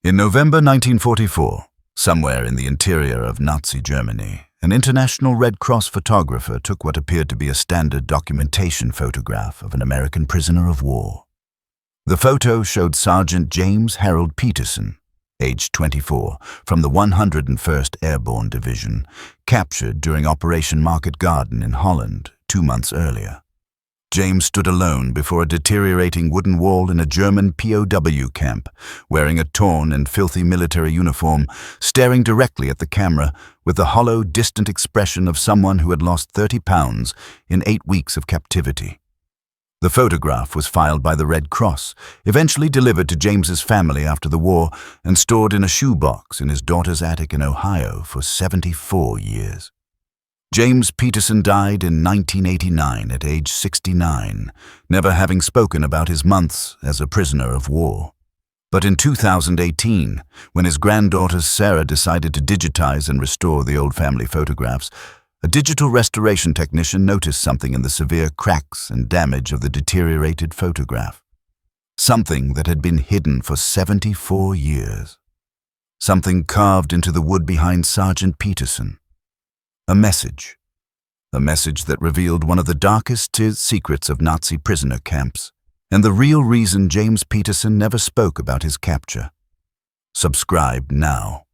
In November 1944, somewhere in the interior of Nazi Germany, an international Red Cross photographer took what appeared to be a standard documentation photograph of an American prisoner of war. The photo showed Sergeant James Harold Peterson, aged 24, from the 101st Airborne Division, captured during Operation Market Garden in Holland 2 months earlier. James stood alone before a deteriorating wooden wall in a German POW camp, wearing a torn and filthy military uniform, staring directly at the camera with the hollow, distant expression of someone who had lost 30 pounds in 8 weeks of captivity. The photograph was filed by the Red Cross, eventually delivered to James's family after the war, and stored in a shoebox in his daughter's attic in Ohio for 74 years. James Peterson died in 1989 at age 69, never having spoken about his months as a prisoner of war. But in 2018, when his granddaughter Sarah decided to digitize and restore the old family photographs, a digital restoration technician noticed something in the severe cracks and damage of the deteriorated photograph. Something that had been hidden for 74 years. Something carved into the wood behind Sergeant Peterson. A message that revealed one of the darkest secrets of Nazi prisoner camps, and the real reason James Peterson never spoke about his capture. Subscribe now.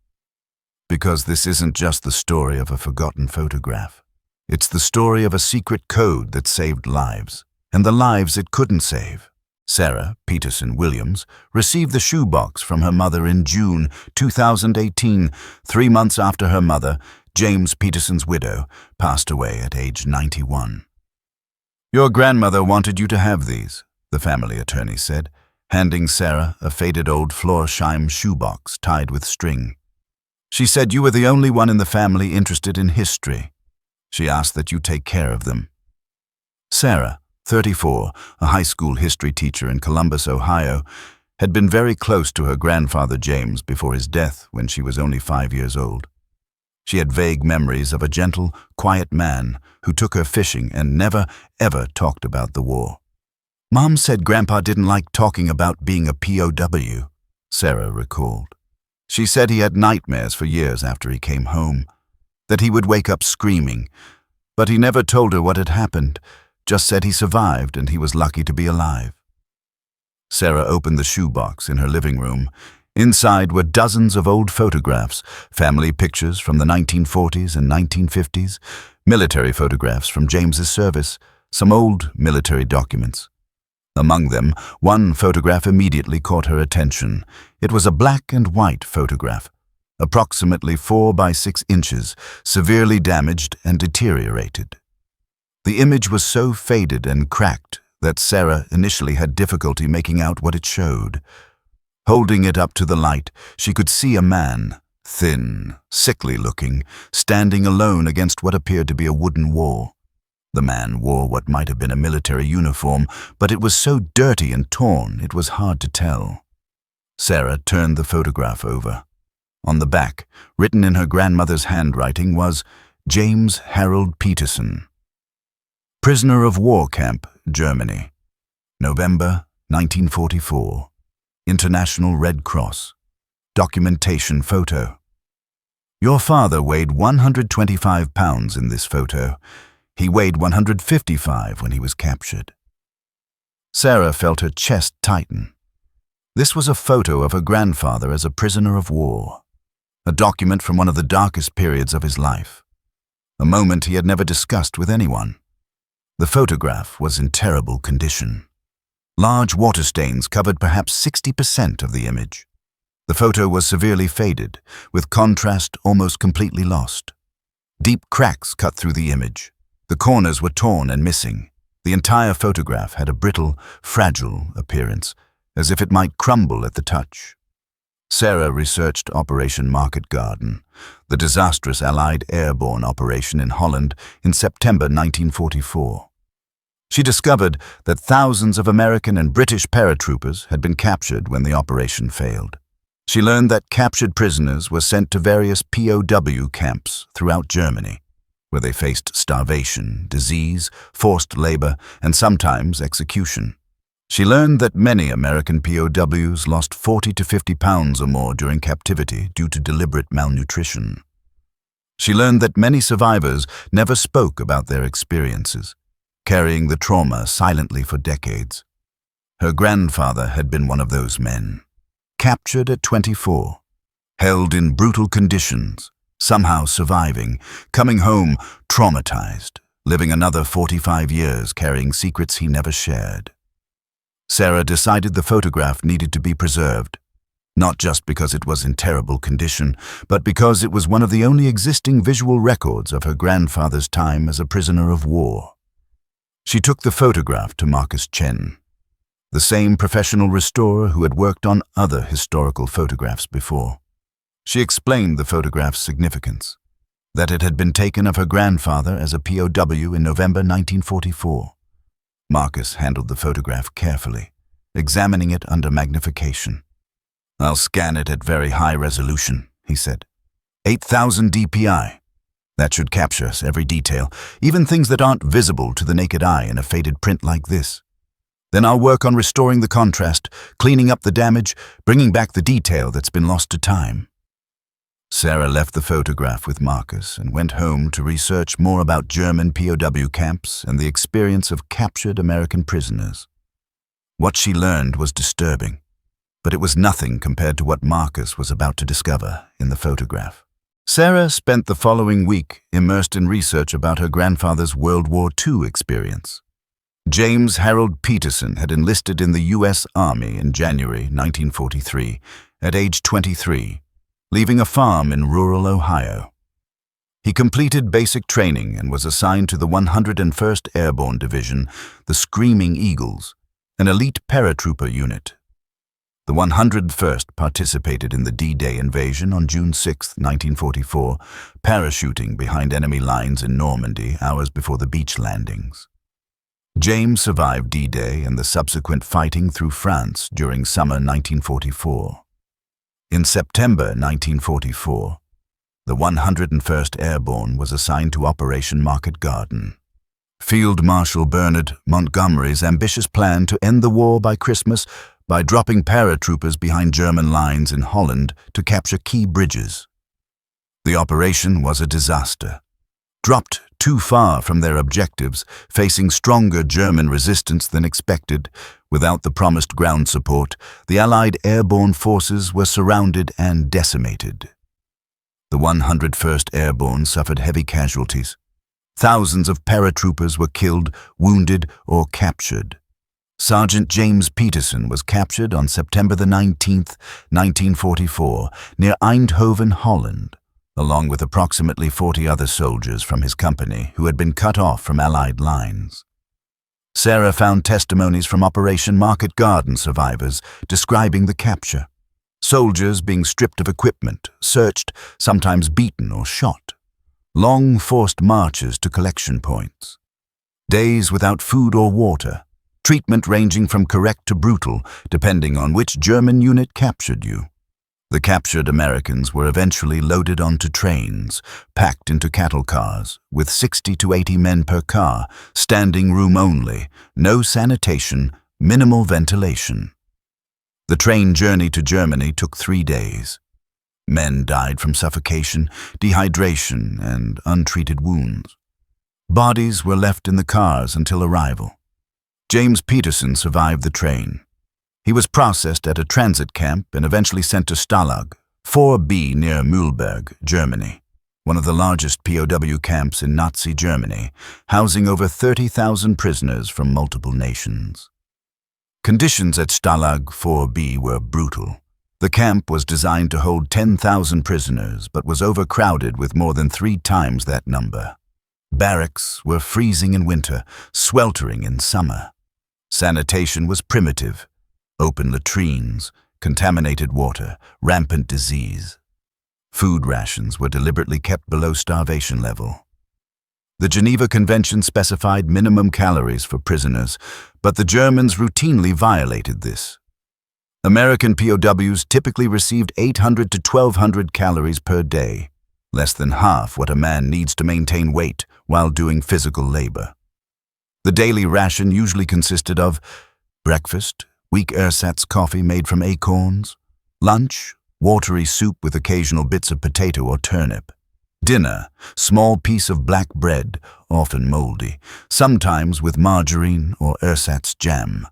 Because this isn't just the story of a forgotten photograph. It's the story of a secret code that saved lives, and the lives it couldn't save. Sarah Peterson Williams received the shoebox from her mother in June 2018, 3 months after her mother, James Peterson's widow, passed away at age 91. "Your grandmother wanted you to have these," the family attorney said, handing Sarah a faded old Florsheim shoebox tied with string. "She said you were the only one in the family interested in history. She asked that you take care of them." Sarah, 34, a high school history teacher in Columbus, Ohio, had been very close to her grandfather James before his death when she was only 5 years old. She had vague memories of a gentle, quiet man who took her fishing and never, ever talked about the war. "Mom said Grandpa didn't like talking about being a POW," Sarah recalled. She said he had nightmares for years after he came home, that he would wake up screaming, but he never told her what had happened, just said he survived and he was lucky to be alive. Sarah opened the shoebox in her living room. Inside were dozens of old photographs, family pictures from the 1940s and 1950s, military photographs from James's service, some old military documents. Among them, one photograph immediately caught her attention. It was a black and white photograph, approximately 4 by 6 inches, severely damaged and deteriorated. The image was so faded and cracked that Sarah initially had difficulty making out what it showed. Holding it up to the light, she could see a man, thin, sickly-looking, standing alone against what appeared to be a wooden wall. The man wore what might have been a military uniform, but it was so dirty and torn it was hard to tell. Sarah turned the photograph over. On the back, written in her grandmother's handwriting, was James Harold Peterson. Prisoner of War Camp, Germany. November 1944. International Red Cross. Documentation photo. Your father weighed 125 pounds in this photo. He weighed 155 when he was captured. Sarah felt her chest tighten. This was a photo of her grandfather as a prisoner of war. A document from one of the darkest periods of his life. A moment he had never discussed with anyone. The photograph was in terrible condition. Large water stains covered perhaps 60% of the image. The photo was severely faded, with contrast almost completely lost. Deep cracks cut through the image. The corners were torn and missing. The entire photograph had a brittle, fragile appearance, as if it might crumble at the touch. Sarah researched Operation Market Garden, the disastrous Allied airborne operation in Holland in September 1944. She discovered that thousands of American and British paratroopers had been captured when the operation failed. She learned that captured prisoners were sent to various POW camps throughout Germany, where they faced starvation, disease, forced labor, and sometimes execution. She learned that many American POWs lost 40 to 50 pounds or more during captivity due to deliberate malnutrition. She learned that many survivors never spoke about their experiences, carrying the trauma silently for decades. Her grandfather had been one of those men, captured at 24, held in brutal conditions, somehow surviving, coming home traumatized, living another 45 years carrying secrets he never shared. Sarah decided the photograph needed to be preserved, not just because it was in terrible condition, but because it was one of the only existing visual records of her grandfather's time as a prisoner of war. She took the photograph to Marcus Chen, the same professional restorer who had worked on other historical photographs before. She explained the photograph's significance, that it had been taken of her grandfather as a POW in November 1944. Marcus handled the photograph carefully, examining it under magnification. "I'll scan it at very high resolution," he said. 8,000 dpi. That should capture every detail, even things that aren't visible to the naked eye in a faded print like this. Then I'll work on restoring the contrast, cleaning up the damage, bringing back the detail that's been lost to time. Sarah left the photograph with Marcus and went home to research more about German POW camps and the experience of captured American prisoners. What she learned was disturbing, but it was nothing compared to what Marcus was about to discover in the photograph. Sarah spent the following week immersed in research about her grandfather's World War II experience. James Harold Peterson had enlisted in the U.S. Army in January 1943 at age 23, leaving a farm in rural Ohio. He completed basic training and was assigned to the 101st Airborne Division, the Screaming Eagles, an elite paratrooper unit. The 101st participated in the D-Day invasion on June 6, 1944, parachuting behind enemy lines in Normandy hours before the beach landings. James survived D-Day and the subsequent fighting through France during summer 1944. In September 1944, the 101st Airborne was assigned to Operation Market Garden. Field Marshal Bernard Montgomery's ambitious plan to end the war by Christmas by dropping paratroopers behind German lines in Holland to capture key bridges. The operation was a disaster. Dropped too far from their objectives, facing stronger German resistance than expected, without the promised ground support, the Allied airborne forces were surrounded and decimated. The 101st Airborne suffered heavy casualties. Thousands of paratroopers were killed, wounded, or captured. Sergeant James Peterson was captured on September the 19th, 1944, near Eindhoven, Holland, along with approximately 40 other soldiers from his company who had been cut off from Allied lines. Sarah found testimonies from Operation Market Garden survivors describing the capture. Soldiers being stripped of equipment, searched, sometimes beaten or shot. Long forced marches to collection points. Days without food or water. Treatment ranging from correct to brutal, depending on which German unit captured you. The captured Americans were eventually loaded onto trains, packed into cattle cars, with 60 to 80 men per car, standing room only, no sanitation, minimal ventilation. The train journey to Germany took 3 days. Men died from suffocation, dehydration, and untreated wounds. Bodies were left in the cars until arrival. James Peterson survived the train. He was processed at a transit camp and eventually sent to Stalag, 4B near Mühlberg, Germany, one of the largest POW camps in Nazi Germany, housing over 30,000 prisoners from multiple nations. Conditions at Stalag 4B were brutal. The camp was designed to hold 10,000 prisoners, but was overcrowded with more than 3 times that number. Barracks were freezing in winter, sweltering in summer. Sanitation was primitive. Open latrines, contaminated water, rampant disease. Food rations were deliberately kept below starvation level. The Geneva Convention specified minimum calories for prisoners, but the Germans routinely violated this. American POWs typically received 800 to 1,200 calories per day, less than half what a man needs to maintain weight while doing physical labor. The daily ration usually consisted of Breakfast, weak ersatz coffee made from acorns. Lunch, watery soup with occasional bits of potato or turnip. Dinner, small piece of black bread, often moldy, sometimes with margarine or ersatz jam.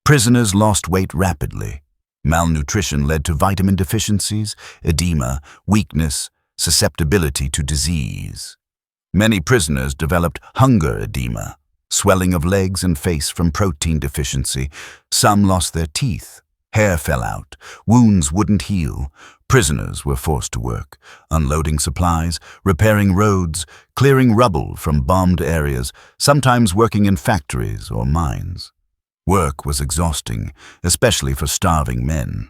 Prisoners lost weight rapidly. Malnutrition led to vitamin deficiencies, edema, weakness, susceptibility to disease. Many prisoners developed hunger edema, swelling of legs and face from protein deficiency. Some lost their teeth. Hair fell out. Wounds wouldn't heal. Prisoners were forced to work, unloading supplies, repairing roads, clearing rubble from bombed areas, sometimes working in factories or mines. Work was exhausting, especially for starving men.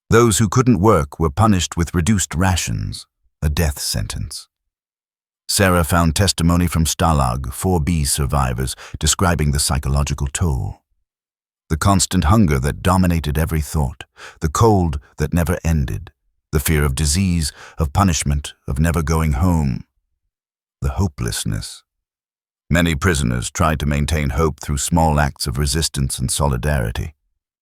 Those who couldn't work were punished with reduced rations, a death sentence. Sarah found testimony from Stalag 4B survivors describing the psychological toll. The constant hunger that dominated every thought, the cold that never ended, the fear of disease, of punishment, of never going home, the hopelessness. Many prisoners tried to maintain hope through small acts of resistance and solidarity,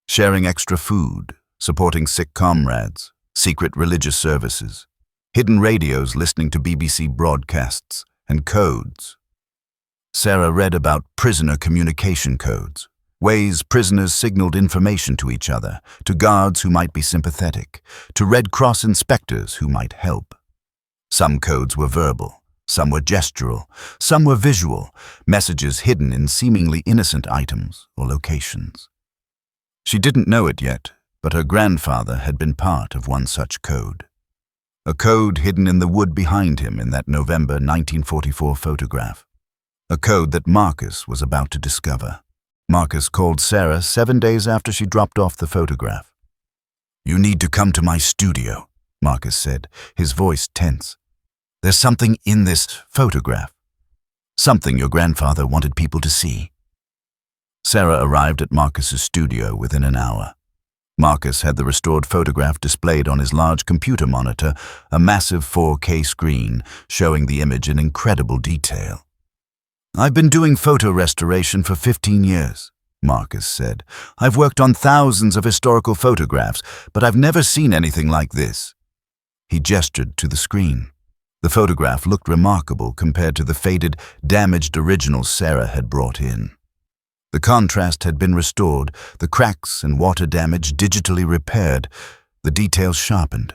sharing extra food, supporting sick comrades, secret religious services, hidden radios listening to BBC broadcasts, and codes. Sarah read about prisoner communication codes, ways prisoners signaled information to each other, to guards who might be sympathetic, to Red Cross inspectors who might help. Some codes were verbal, some were gestural, some were visual, messages hidden in seemingly innocent items or locations. She didn't know it yet, but her grandfather had been part of one such code. A code hidden in the wood behind him in that November 1944 photograph. A code that Marcus was about to discover. Marcus called Sarah 7 days after she dropped off the photograph. "You need to come to my studio," Marcus said, his voice tense. "There's something in this photograph. Something your grandfather wanted people to see." Sarah arrived at Marcus's studio within an hour. Marcus had the restored photograph displayed on his large computer monitor, a massive 4K screen showing the image in incredible detail. "I've been doing photo restoration for 15 years, Marcus said. "I've worked on thousands of historical photographs, but I've never seen anything like this." He gestured to the screen. The photograph looked remarkable compared to the faded, damaged originals Sarah had brought in. The contrast had been restored, the cracks and water damage digitally repaired, the details sharpened.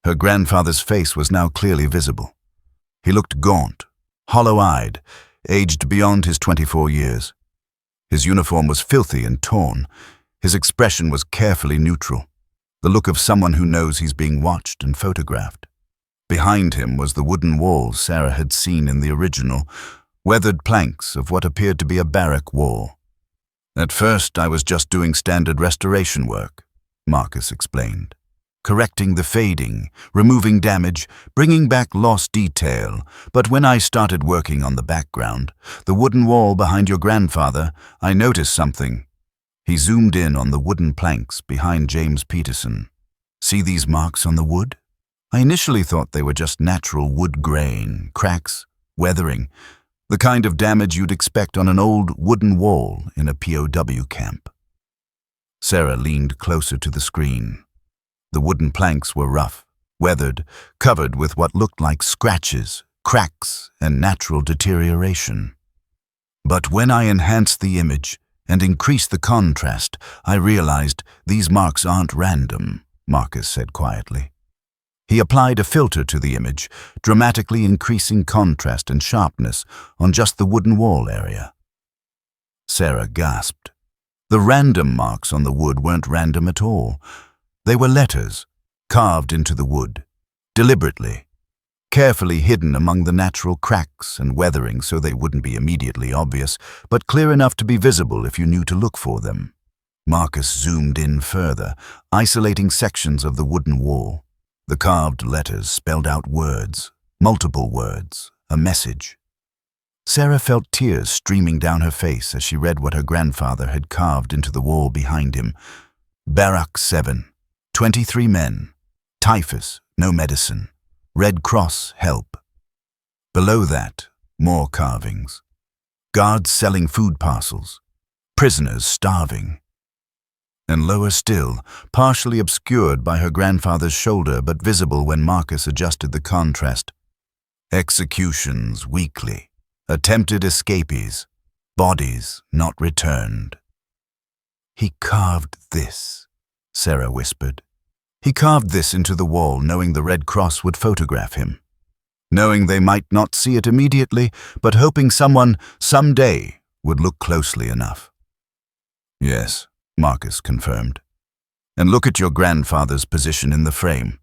Her grandfather's face was now clearly visible. He looked gaunt, hollow-eyed, aged beyond his 24 years. His uniform was filthy and torn. His expression was carefully neutral, the look of someone who knows he's being watched and photographed. Behind him was the wooden wall Sarah had seen in the original, weathered planks of what appeared to be a barrack wall. "At first, I was just doing standard restoration work," Marcus explained. "Correcting the fading, removing damage, bringing back lost detail. But when I started working on the background, the wooden wall behind your grandfather, I noticed something." He zoomed in on the wooden planks behind James Peterson. "See these marks on the wood? I initially thought they were just natural wood grain, cracks, weathering, the kind of damage you'd expect on an old wooden wall in a POW camp." Sarah leaned closer to the screen. The wooden planks were rough, weathered, covered with what looked like scratches, cracks, and natural deterioration. "But when I enhanced the image and increased the contrast, I realized these marks aren't random," Marcus said quietly. He applied a filter to the image, dramatically increasing contrast and sharpness on just the wooden wall area. Sarah gasped. The random marks on the wood weren't random at all. They were letters, carved into the wood, deliberately, carefully hidden among the natural cracks and weathering so they wouldn't be immediately obvious, but clear enough to be visible if you knew to look for them. Marcus zoomed in further, isolating sections of the wooden wall. The carved letters spelled out words, multiple words, a message. Sarah felt tears streaming down her face as she read what her grandfather had carved into the wall behind him. Barrack 7, 23 men, typhus, no medicine, Red Cross, help. Below that, more carvings. Guards selling food parcels. prisoners starving. And lower still, partially obscured by her grandfather's shoulder but visible when Marcus adjusted the contrast, executions weekly, attempted escapees, bodies not returned. "He carved this," Sarah whispered. "He carved this into the wall knowing the Red Cross would photograph him. Knowing they might not see it immediately, but hoping someone, someday, would look closely enough." "Yes," Marcus confirmed. "And look at your grandfather's position in the frame.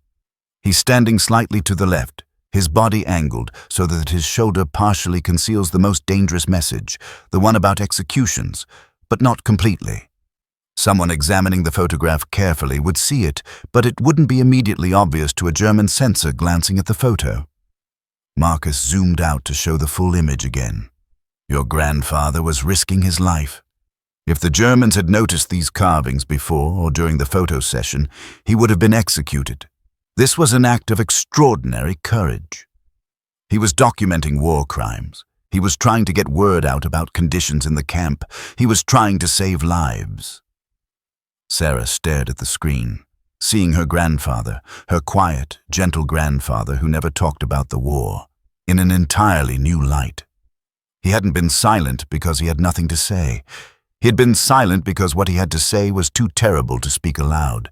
He's standing slightly to the left, his body angled so that his shoulder partially conceals the most dangerous message, the one about executions, but not completely. Someone examining the photograph carefully would see it, but it wouldn't be immediately obvious to a German censor glancing at the photo." Marcus zoomed out to show the full image again. "Your grandfather was risking his life. If the Germans had noticed these carvings before or during the photo session, he would have been executed. This was an act of extraordinary courage. He was documenting war crimes. He was trying to get word out about conditions in the camp. He was trying to save lives." Sarah stared at the screen, seeing her grandfather, her quiet, gentle grandfather who never talked about the war, in an entirely new light. He hadn't been silent because he had nothing to say. He had been silent because what he had to say was too terrible to speak aloud,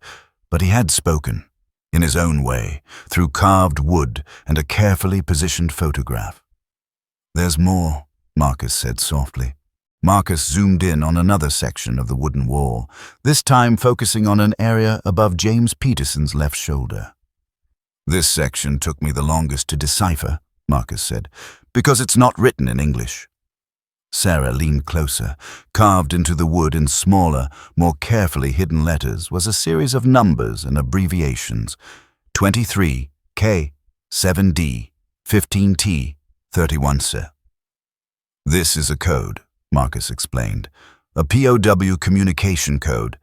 but he had spoken, in his own way, through carved wood and a carefully positioned photograph. "There's more," Marcus said softly. Marcus zoomed in on another section of the wooden wall, this time focusing on an area above James Peterson's left shoulder. "This section took me the longest to decipher," Marcus said, "because it's not written in English." Sarah leaned closer. Carved into the wood in smaller, more carefully hidden letters was a series of numbers and abbreviations: 23, K, 7D, 15T, 31C. "This is a code," Marcus explained. "A POW communication code.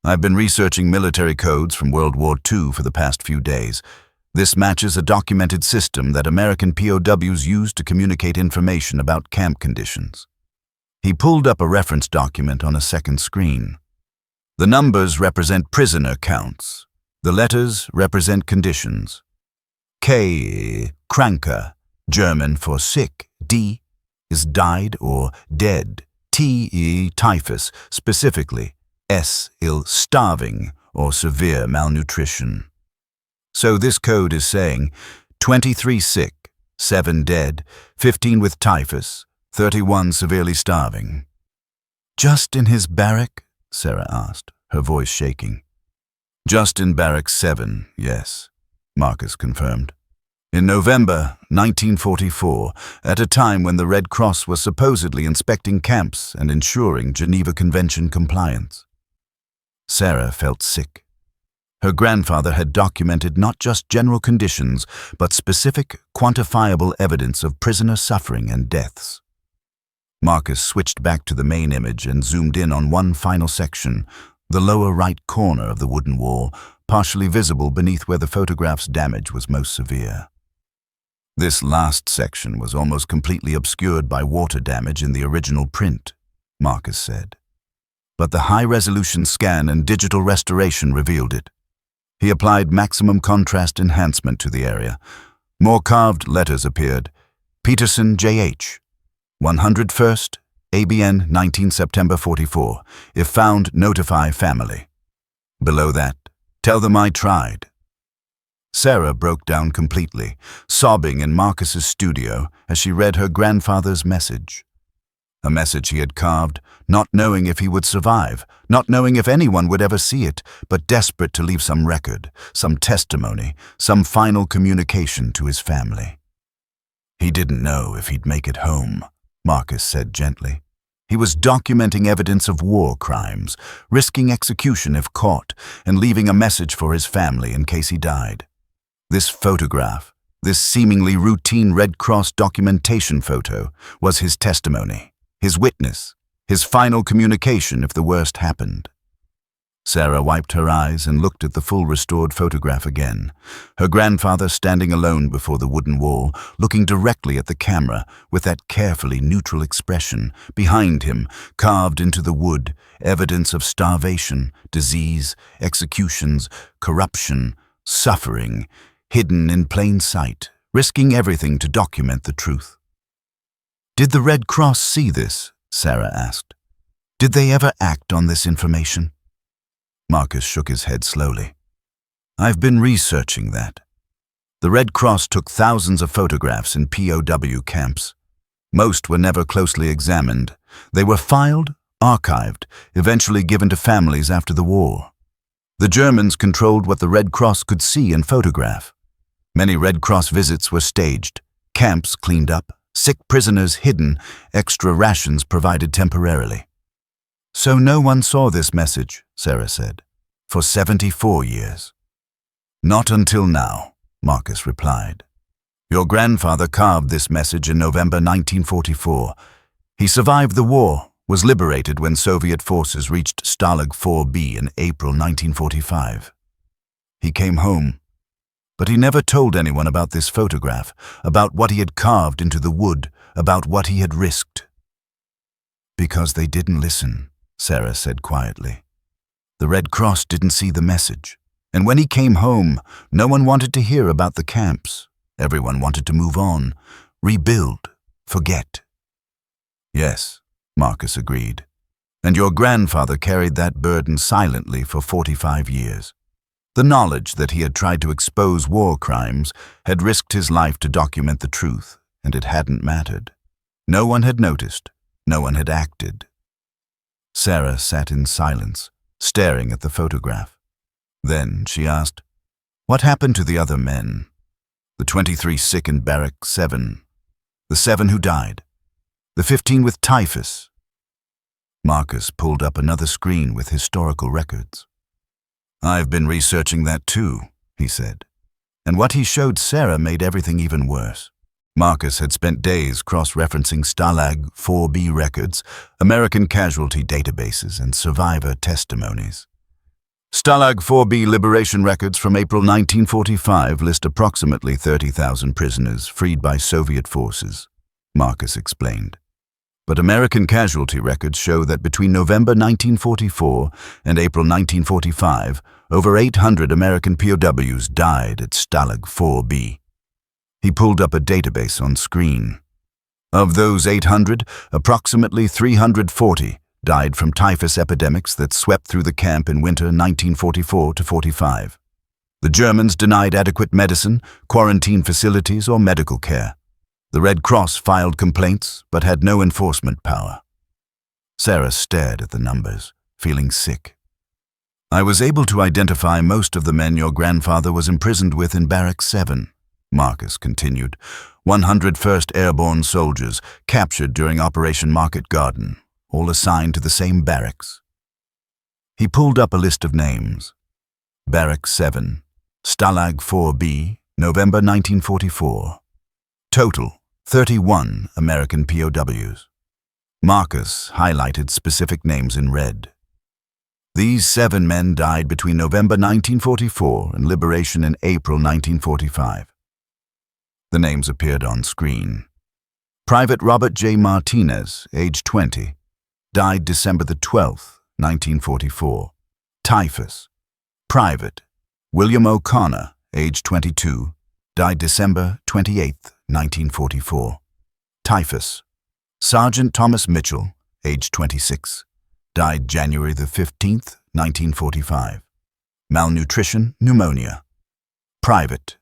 I've been researching military codes from World War II for the past few days. This matches a documented system that American POWs use to communicate information about camp conditions." He pulled up a reference document on a second screen. "The numbers represent prisoner counts. The letters represent conditions. K, Kranke, German for sick. D is died or dead. T, typhus, specifically. S, starving or severe malnutrition. So this code is saying 23 sick, 7 dead, 15 with typhus, 31 severely starving." "Just in his barrack?" Sarah asked, her voice shaking. "Just in Barrack 7, yes," Marcus confirmed. "In November 1944, at a time when the Red Cross was supposedly inspecting camps and ensuring Geneva Convention compliance." Sarah felt sick. Her grandfather had documented not just general conditions, but specific, quantifiable evidence of prisoner suffering and deaths. Marcus switched back to the main image and zoomed in on one final section, the lower right corner of the wooden wall, partially visible beneath where the photograph's damage was most severe. "This last section was almost completely obscured by water damage in the original print," Marcus said. "But the high-resolution scan and digital restoration revealed it." He applied maximum contrast enhancement to the area. More carved letters appeared. "Peterson J.H. 101st, ABN 19 September 44. If found, notify family." Below that, "Tell them I tried." Sarah broke down completely, sobbing in Marcus's studio as she read her grandfather's message. A message he had carved, not knowing if he would survive, not knowing if anyone would ever see it, but desperate to leave some record, some testimony, some final communication to his family. "He didn't know if he'd make it home," Marcus said gently. "He was documenting evidence of war crimes, risking execution if caught, and leaving a message for his family in case he died. This photograph, this seemingly routine Red Cross documentation photo, was his testimony. His witness, his final communication if the worst happened." Sarah wiped her eyes and looked at the full restored photograph again. Her grandfather standing alone before the wooden wall, looking directly at the camera with that carefully neutral expression. Behind him, carved into the wood, evidence of starvation, disease, executions, corruption, suffering, hidden in plain sight, risking everything to document the truth. "Did the Red Cross see this?" Sarah asked. "Did they ever act on this information?" Marcus shook his head slowly. "I've been researching that. The Red Cross took thousands of photographs in POW camps. Most were never closely examined. They were filed, archived, eventually given to families after the war. The Germans controlled what the Red Cross could see and photograph. Many Red Cross visits were staged, camps cleaned up, sick prisoners hidden, extra rations provided temporarily." "So no one saw this message," Sarah said, "for 74 years. "Not until now," Marcus replied. "Your grandfather carved this message in November 1944. He survived the war, was liberated when Soviet forces reached Stalag 4B in April 1945. He came home, but he never told anyone about this photograph, about what he had carved into the wood, about what he had risked." "Because they didn't listen," Sarah said quietly. "The Red Cross didn't see the message. And when he came home, no one wanted to hear about the camps. Everyone wanted to move on, rebuild, forget." "Yes," Marcus agreed. "And your grandfather carried that burden silently for 45 years. The knowledge that he had tried to expose war crimes, had risked his life to document the truth, and it hadn't mattered. No one had noticed. No one had acted." Sarah sat in silence, staring at the photograph. Then she asked, "What happened to the other men? The 23 sick in Barrack 7, the 7 who died, the 15 with typhus?" Marcus pulled up another screen with historical records. "I've been researching that too," he said. And what he showed Sarah made everything even worse. Marcus had spent days cross-referencing Stalag 4B records, American casualty databases, and survivor testimonies. Stalag 4B liberation records from April 1945 list approximately 30,000 prisoners freed by Soviet forces, Marcus explained. But American casualty records show that between November 1944 and April 1945, over 800 American POWs died at Stalag 4B. He pulled up a database on screen. Of those 800, approximately 340 died from typhus epidemics that swept through the camp in winter 1944 to 45. The Germans denied adequate medicine, quarantine facilities, or medical care. The Red Cross filed complaints, but had no enforcement power. Sarah stared at the numbers, feeling sick. "I was able to identify most of the men your grandfather was imprisoned with in Barrack 7. Marcus continued, 101st Airborne soldiers captured during Operation Market Garden, all assigned to the same barracks." He pulled up a list of names. Barrack 7, Stalag 4B, November 1944. Total, 31 American POWs. Marcus highlighted specific names in red. These 7 men died between November 1944 and liberation in April 1945. The names appeared on screen. Private Robert J. Martinez, age 20, died December the 12th, 1944. Typhus. Private William O'Connor, age 22, died December 28th, 1944. Typhus. Sergeant Thomas Mitchell, age 26, died January the 15th, 1945. Malnutrition, pneumonia. Private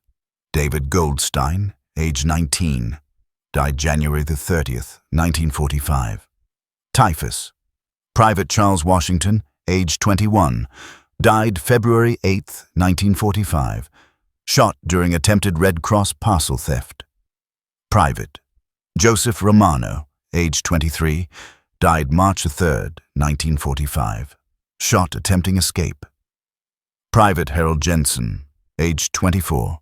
David Goldstein, age 19, died January the 30th, 1945. Typhus. Private Charles Washington, age 21, died February 8th, 1945, shot during attempted Red Cross parcel theft. Private Joseph Romano, age 23, died March 3rd, 1945, shot attempting escape. Private Harold Jensen, age 24,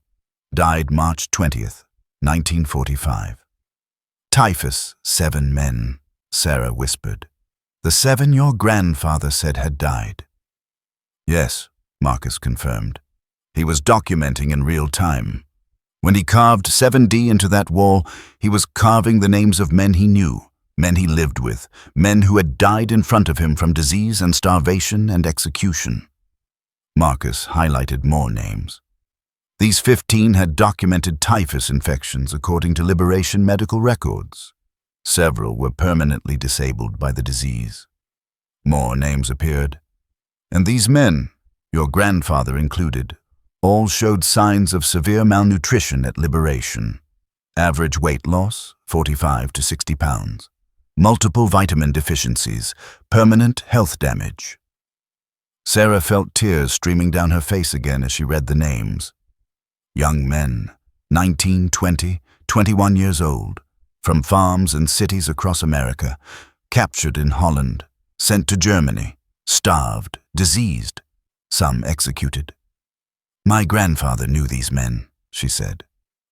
died March 20th, 1945. Typhus, 7 men, Sarah whispered. The 7 your grandfather said had died. Yes, Marcus confirmed. He was documenting in real time. When he carved 7D into that wall, he was carving the names of men he knew, men he lived with, men who had died in front of him from disease and starvation and execution. Marcus highlighted more names. These 15 had documented typhus infections according to Liberation medical records. Several were permanently disabled by the disease. More names appeared. And these men, your grandfather included, all showed signs of severe malnutrition at Liberation. Average weight loss, 45 to 60 pounds. Multiple vitamin deficiencies, permanent health damage. Sarah felt tears streaming down her face again as she read the names. Young men, 19, 20, 21 years old, from farms and cities across America, captured in Holland, sent to Germany, starved, diseased, some executed. My grandfather knew these men, she said.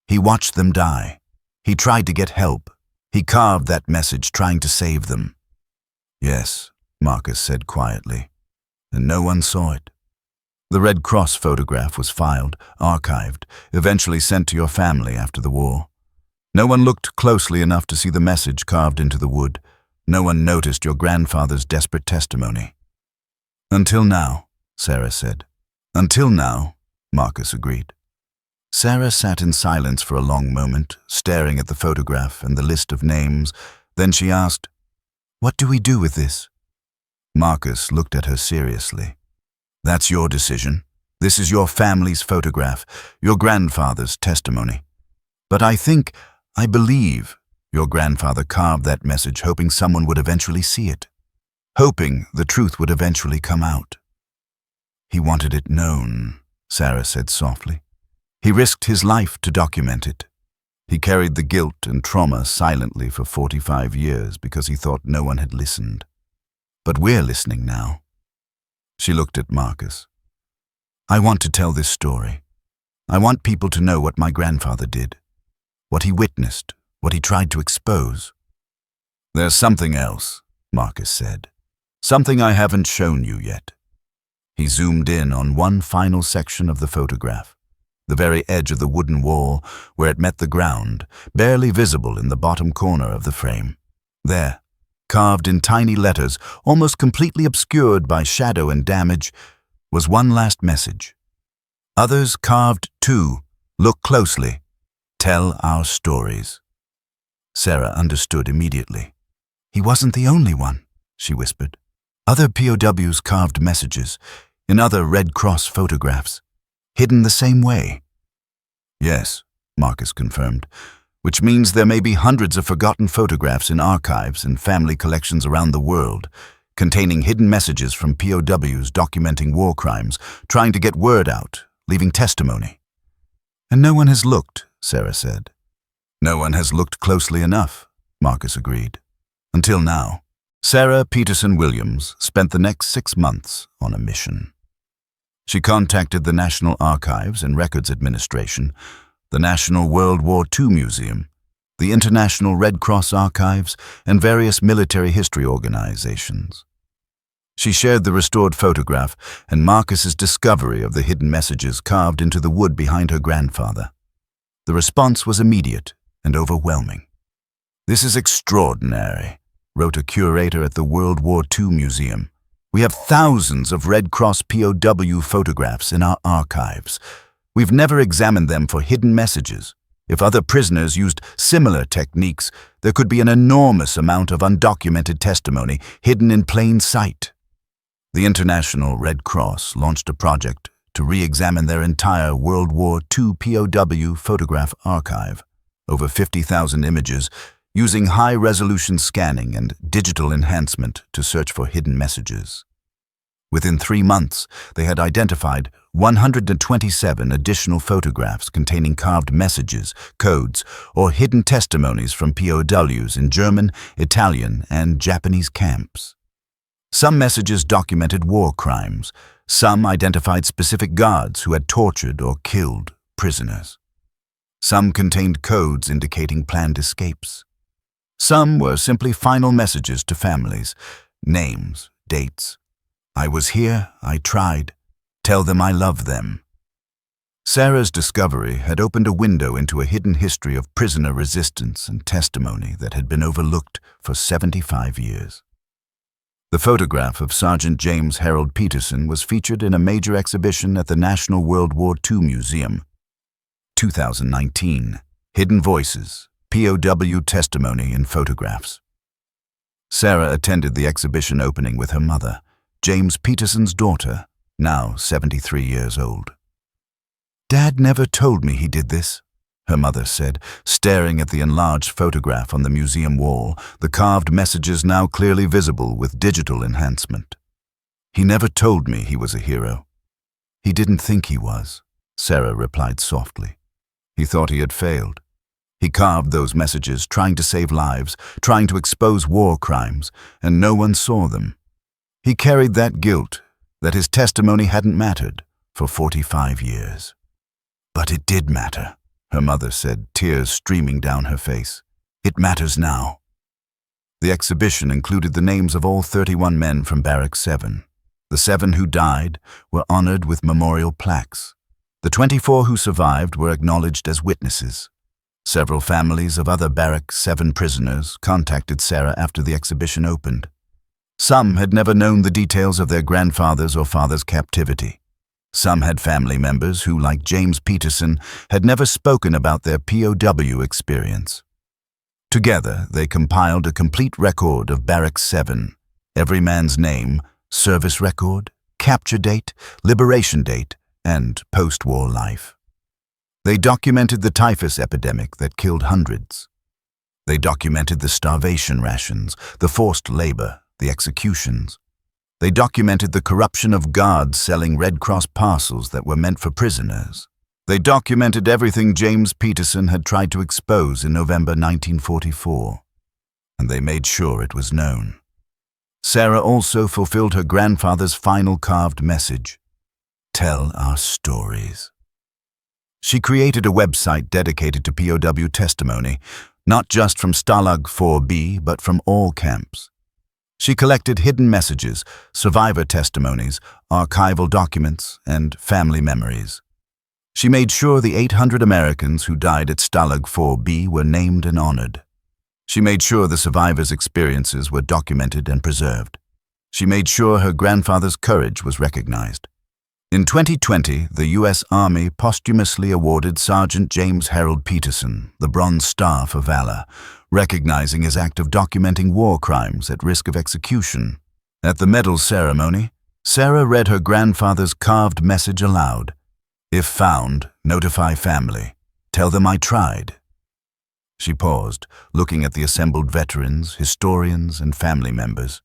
He watched them die. He tried to get help. He carved that message trying to save them. Yes, Marcus said quietly, and no one saw it. The Red Cross photograph was filed, archived, eventually sent to your family after the war. No one looked closely enough to see the message carved into the wood. No one noticed your grandfather's desperate testimony. Until now, Sarah said. Until now, Marcus agreed. Sarah sat in silence for a long moment, staring at the photograph and the list of names. Then she asked, "What do we do with this?" Marcus looked at her seriously. "That's your decision. This is your family's photograph, your grandfather's testimony. But I believe your grandfather carved that message hoping someone would eventually see it, hoping the truth would eventually come out. He wanted it known," Sarah said softly. "He risked his life to document it. He carried the guilt and trauma silently for 45 years because he thought no one had listened. But we're listening now." She looked at Marcus. "I want to tell this story. I want people to know what my grandfather did, what he witnessed, what he tried to expose." "There's something else," Marcus said. "Something I haven't shown you yet." He zoomed in on one final section of the photograph, the very edge of the wooden wall where it met the ground, barely visible in the bottom corner of the frame. There, carved in tiny letters, almost completely obscured by shadow and damage, was one last message. "Others carved too. Look closely. Tell our stories." Sarah understood immediately. "He wasn't the only one," she whispered. "Other POWs carved messages in other Red Cross photographs, hidden the same way." "Yes," Marcus confirmed, "which means there may be hundreds of forgotten photographs in archives and family collections around the world, containing hidden messages from POWs documenting war crimes, trying to get word out, leaving testimony." "And no one has looked," Sarah said. "No one has looked closely enough," Marcus agreed. Until now. Sarah Peterson Williams spent the next 6 months on a mission. She contacted the National Archives and Records Administration, the National World War II Museum, the International Red Cross Archives, and various military history organizations. She shared the restored photograph and Marcus's discovery of the hidden messages carved into the wood behind her grandfather. The response was immediate and overwhelming. "This is extraordinary," wrote a curator at the World War II Museum. "We have thousands of Red Cross POW photographs in our archives. We've never examined them for hidden messages. If other prisoners used similar techniques, there could be an enormous amount of undocumented testimony hidden in plain sight." The International Red Cross launched a project to re-examine their entire World War II POW photograph archive, over 50,000 images, using high-resolution scanning and digital enhancement to search for hidden messages. Within 3 months, they had identified 127 additional photographs containing carved messages, codes, or hidden testimonies from POWs in German, Italian, and Japanese camps. Some messages documented war crimes. Some identified specific guards who had tortured or killed prisoners. Some contained codes indicating planned escapes. Some were simply final messages to families, names, dates. "I was here, I tried, Tell them I love them. Sarah's discovery had opened a window into a hidden history of prisoner resistance and testimony that had been overlooked for 75 years. The photograph of Sergeant James Harold Peterson was featured in a major exhibition at the National World War II Museum. 2019. Hidden Voices, POW Testimony in Photographs. Sarah attended the exhibition opening with her mother, James Peterson's daughter, now 73 years old. "Dad never told me he did this," her mother said, staring at the enlarged photograph on the museum wall, the carved messages now clearly visible with digital enhancement. "He never told me he was a hero." "He didn't think he was," Sarah replied softly. "He thought he had failed. He carved those messages trying to save lives, trying to expose war crimes, and no one saw them. He carried that guilt, that his testimony hadn't mattered, for 45 years. "But it did matter," her mother said, tears streaming down her face. "It matters now." The exhibition included the names of all 31 men from Barrack 7. The 7 who died were honored with memorial plaques. The 24 who survived were acknowledged as witnesses. Several families of other Barrack 7 prisoners contacted Sarah after the exhibition opened. Some had never known the details of their grandfather's or father's captivity. Some had family members who, like James Peterson, had never spoken about their POW experience. Together, they compiled a complete record of Barrack 7, every man's name, service record, capture date, liberation date, and post-war life. They documented the typhus epidemic that killed hundreds. They documented the starvation rations, the forced labor, the executions. They documented the corruption of guards selling Red Cross parcels that were meant for prisoners. They documented everything James Peterson had tried to expose in November 1944. And they made sure it was known. Sarah also fulfilled her grandfather's final carved message: "Tell our stories." She created a website dedicated to POW testimony, not just from Stalag 4B, but from all camps. She collected hidden messages, survivor testimonies, archival documents, and family memories. She made sure the 800 Americans who died at Stalag 4B were named and honored. She made sure the survivors' experiences were documented and preserved. She made sure her grandfather's courage was recognized. In 2020, the U.S. Army posthumously awarded Sergeant James Harold Peterson the Bronze Star for Valor, recognizing his act of documenting war crimes at risk of execution. At the medal ceremony, Sarah read her grandfather's carved message aloud: "If found, notify family. Tell them I tried." She paused, looking at the assembled veterans, historians, and family members.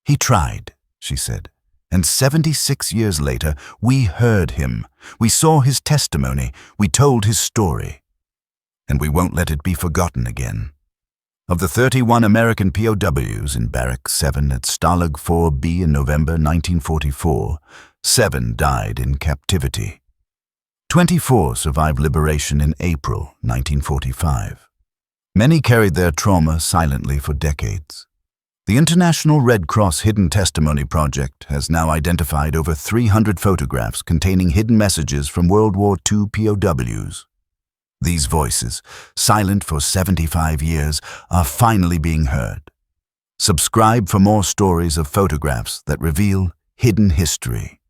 "He tried," she said. "And 76 years later, we heard him. We saw his testimony. We told his story. And we won't let it be forgotten again." Of the 31 American POWs in Barrack 7 at Stalag 4B in November 1944, 7 died in captivity. 24 survived liberation in April 1945. Many carried their trauma silently for decades. The International Red Cross Hidden Testimony Project has now identified over 300 photographs containing hidden messages from World War II POWs. These voices, silent for 75 years, are finally being heard. Subscribe for more stories of photographs that reveal hidden history.